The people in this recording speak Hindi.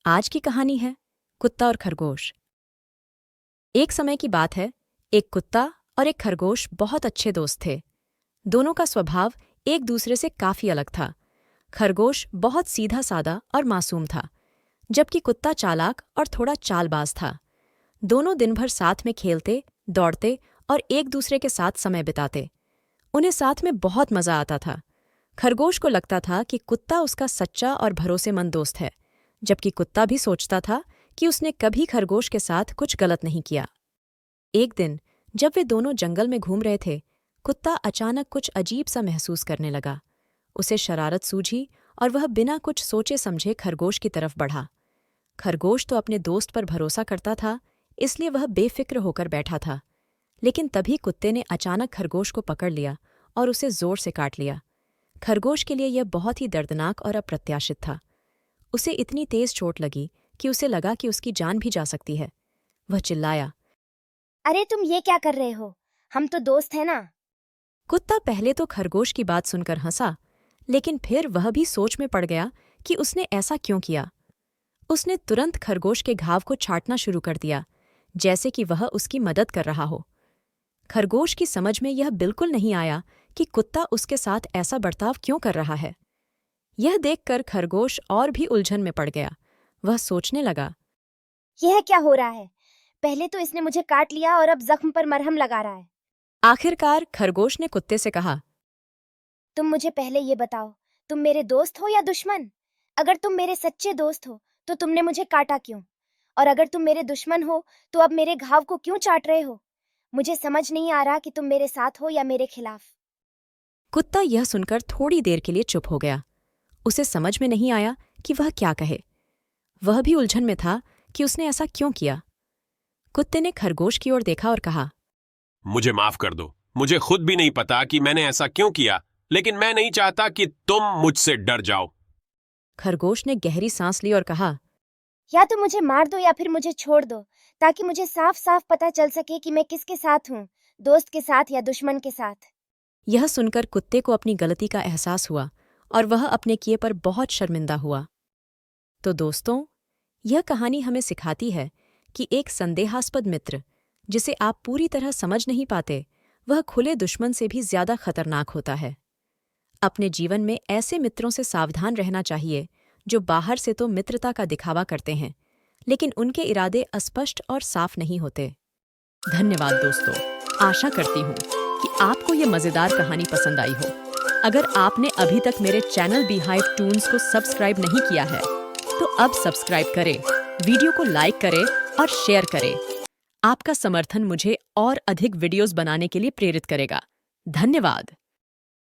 आज की कहानी है कुत्ता और खरगोश। एक समय की बात है, एक कुत्ता और एक खरगोश बहुत अच्छे दोस्त थे। दोनों का स्वभाव एक दूसरे से काफी अलग था। खरगोश बहुत सीधा सादा और मासूम था, जबकि कुत्ता चालाक और थोड़ा चालबाज था। दोनों दिन भर साथ में खेलते, दौड़ते और एक दूसरे के साथ समय बिताते। उन्हें साथ में बहुत मजा आता था। खरगोश को लगता था कि कुत्ता उसका सच्चा और भरोसेमंद दोस्त है, जबकि कुत्ता भी सोचता था कि उसने कभी खरगोश के साथ कुछ गलत नहीं किया। एक दिन जब वे दोनों जंगल में घूम रहे थे, कुत्ता अचानक कुछ अजीब सा महसूस करने लगा। उसे शरारत सूझी और वह बिना कुछ सोचे समझे खरगोश की तरफ बढ़ा। खरगोश तो अपने दोस्त पर भरोसा करता था, इसलिए वह बेफिक्र होकर बैठा था। लेकिन तभी कुत्ते ने अचानक खरगोश को पकड़ लिया और उसे जोर से काट लिया। खरगोश के लिए यह बहुत ही दर्दनाक और अप्रत्याशित था। उसे इतनी तेज चोट लगी कि उसे लगा कि उसकी जान भी जा सकती है। वह चिल्लाया, अरे तुम ये क्या कर रहे हो? हम तो दोस्त हैं ना। कुत्ता पहले तो खरगोश की बात सुनकर हंसा, लेकिन फिर वह भी सोच में पड़ गया कि उसने ऐसा क्यों किया। उसने तुरंत खरगोश के घाव को छांटना शुरू कर दिया, जैसे कि वह उसकी मदद कर रहा हो। खरगोश की समझ में यह बिल्कुल नहीं आया कि कुत्ता उसके साथ ऐसा बर्ताव क्यों कर रहा है। यह देखकर खरगोश और भी उलझन में पड़ गया। वह सोचने लगा, यह क्या हो रहा है? पहले तो इसने मुझे काट लिया और अब जख्म पर मरहम लगा रहा है। आखिरकार खरगोश ने कुत्ते से कहा, तुम मुझे पहले ये बताओ, तुम मेरे दोस्त हो या दुश्मन? अगर तुम मेरे सच्चे दोस्त हो तो तुमने मुझे काटा क्यों? और अगर तुम मेरे दुश्मन हो तो अब मेरे घाव को क्यों चाट रहे हो? मुझे समझ नहीं आ रहा कि तुम मेरे साथ हो या मेरे खिलाफ। कुत्ता यह सुनकर थोड़ी देर के लिए चुप हो गया। उसे समझ में नहीं आया कि वह क्या कहे। वह भी उलझन में था कि उसने ऐसा क्यों किया। कुत्ते ने खरगोश की ओर देखा और कहा, मुझे माफ कर दो। मुझे खुद भी नहीं पता कि मैंने ऐसा क्यों किया, लेकिन मैं नहीं चाहता कि तुम मुझसे डर जाओ। खरगोश ने गहरी सांस ली और कहा, या तो मुझे मार दो या फिर मुझे छोड़ दो, ताकि मुझे साफ साफ पता चल सके कि मैं किसके साथ हूँ, दोस्त के साथ या दुश्मन के साथ। यह सुनकर कुत्ते को अपनी गलती का एहसास हुआ और वह अपने किए पर बहुत शर्मिंदा हुआ। तो दोस्तों, यह कहानी हमें सिखाती है कि एक संदेहास्पद मित्र, जिसे आप पूरी तरह समझ नहीं पाते, वह खुले दुश्मन से भी ज्यादा खतरनाक होता है। अपने जीवन में ऐसे मित्रों से सावधान रहना चाहिए जो बाहर से तो मित्रता का दिखावा करते हैं, लेकिन उनके इरादे अस्पष्ट और साफ नहीं होते। धन्यवाद दोस्तों। आशा करती हूँ कि आपको ये मजेदार कहानी पसंद आई हो। अगर आपने अभी तक मेरे चैनल बीहाइव टून्स को सब्सक्राइब नहीं किया है, तो अब सब्सक्राइब करें, वीडियो को लाइक करें और शेयर करें। आपका समर्थन मुझे और अधिक वीडियोस बनाने के लिए प्रेरित करेगा। धन्यवाद।